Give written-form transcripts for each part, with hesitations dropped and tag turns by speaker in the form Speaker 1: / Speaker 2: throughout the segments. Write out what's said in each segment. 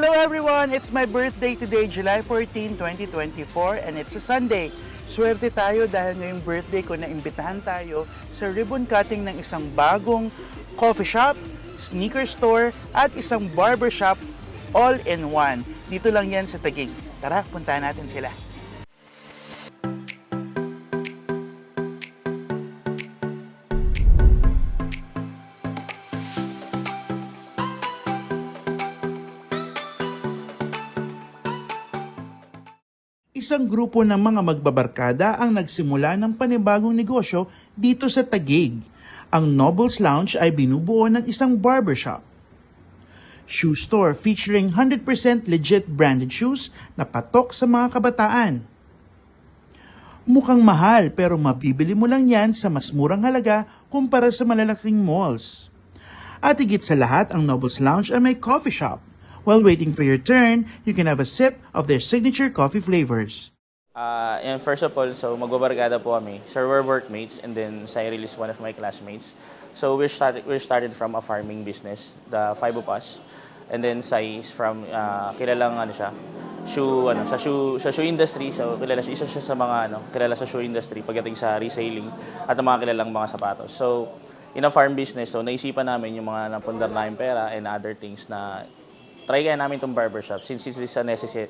Speaker 1: Hello everyone! It's my birthday today, July 14, 2024, and it's a Sunday. Swerte tayo dahil ngayong birthday ko na imbitahan tayo sa ribbon cutting ng isang bagong coffee shop, sneaker store, at isang barbershop all in one. Dito lang yan sa Taguig. Tara, puntahan natin sila. Isang grupo ng mga magbabarkada ang nagsimula ng panibagong negosyo dito sa Taguig. Ang Nobles Lounge ay binubuo ng isang barbershop. Shoe store featuring 100% legit branded shoes na patok sa mga kabataan. Mukhang mahal pero mabibili mo lang yan sa mas murang halaga kumpara sa malalaking malls. At higit sa lahat, ang Nobles Lounge ay may coffee shop. While waiting for your turn, you can have a sip of their signature coffee flavors.
Speaker 2: And first of all, so magbabarkada po kami. So we're workmates and then Cyril is one of my classmates. So we started from a farming business, the five of us. And then Sai is from kilalang sa shoe industry. So isa siya sa mga kilala sa shoe industry pagdating sa reselling at ang mga kilalang mga sapatos. So in a farm business, so naisipan namin yung mga napundar namin pera and other things na try kaya namin itong barbershop since it is a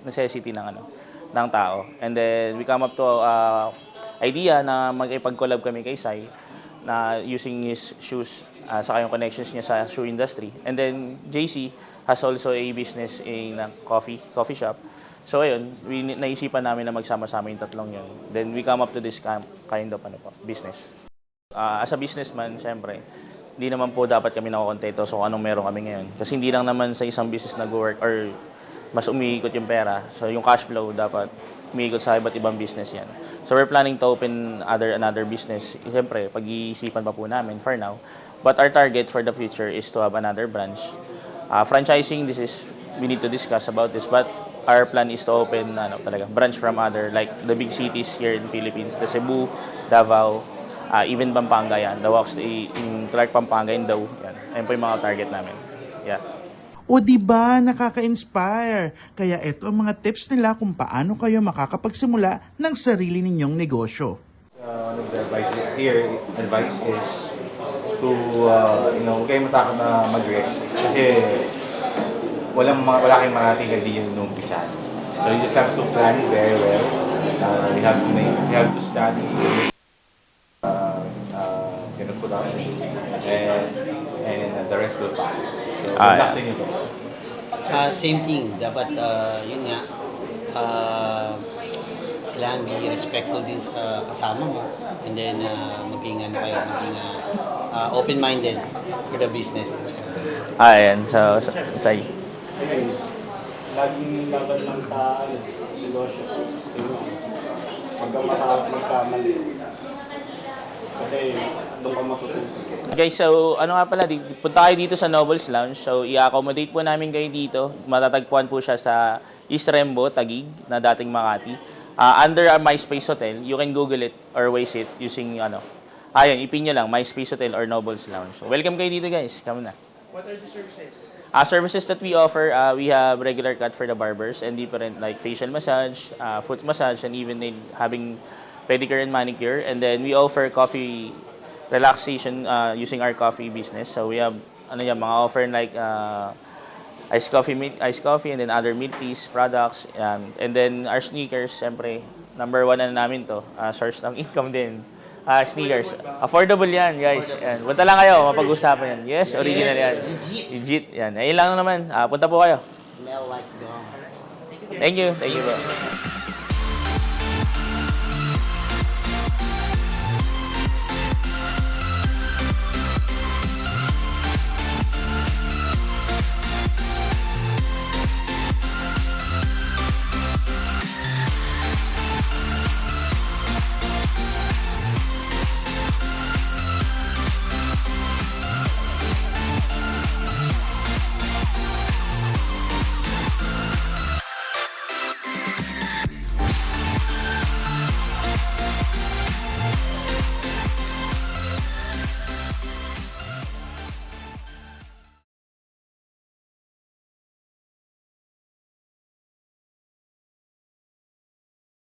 Speaker 2: necessity ng tao. And then we come up to idea na mag-ipag-collab kami kay Sai na using his shoes saka yung connections niya sa shoe industry. And then JC has also a business in a coffee shop. So ayun, naisipan namin na magsama-sama yung tatlong yun. Then we come up to this kind of business. As a businessman, syempre, hindi naman po dapat kami nakokontento so anong meron kami ngayon. Kasi hindi lang naman sa isang business nag-work or mas umiikot yung pera. So yung cash flow dapat umiikot sa iba't ibang business yan. So we're planning to open another business. Siyempre, pag-iisipan pa po namin for now. But our target for the future is to have another branch. Franchising, we need to discuss about this. But our plan is to open branch from other, like the big cities here in Philippines, the Cebu, Davao, even Pampanga yan. The walks in Clark, Pampanga, in Daw. Yan. Ayun po yung mga target namin. Yeah.
Speaker 1: O diba, nakaka-inspire? Kaya ito ang mga tips nila kung paano kayo makakapagsimula ng sarili ninyong negosyo.
Speaker 3: One of the advice is to, huwag kayong matakot na mag-risk. Kasi wala kayong marating hindi yung numpisan. So you just have to plan very well. You have to study. Put up and the rest will follow. So,
Speaker 4: same thing. Dapat, yun nga, kailangan be respectful din sa kasama mo. And then, maging open-minded for the business.
Speaker 2: Ayan, so Sai.
Speaker 5: Laging laban lang sa negosyo. Huwag kang magkamali. Kasi doon ka matutunan.
Speaker 2: Guys, so nga pala, punta kayo dito sa Nobles Lounge. So i-accommodate po namin kayo dito. Matatagpuan po siya sa East Rembo, Taguig, na dating Makati. Under our MySpace Hotel, you can Google it or Waze it using ipin nyo lang, MySpace Hotel or Nobles Lounge. So welcome kayo dito guys, come na.
Speaker 1: What are the services?
Speaker 2: Services that we offer, we have regular cut for the barbers and different like facial massage, foot massage, and even having pedicure and manicure. And then we offer coffee relaxation using our coffee business. So we have mga offer like iced coffee, and then other milk teas products. And then our sneakers, siyempre, number one namin to, source ng income din. Sneakers. Affordable yan, guys. Yan. Punta lang kayo, mapag-usapan yan. Yes, original yan. Legit. Yan. Ayun lang naman. Punta po kayo.
Speaker 4: Smell like gum.
Speaker 2: Thank you. Thank you, bro.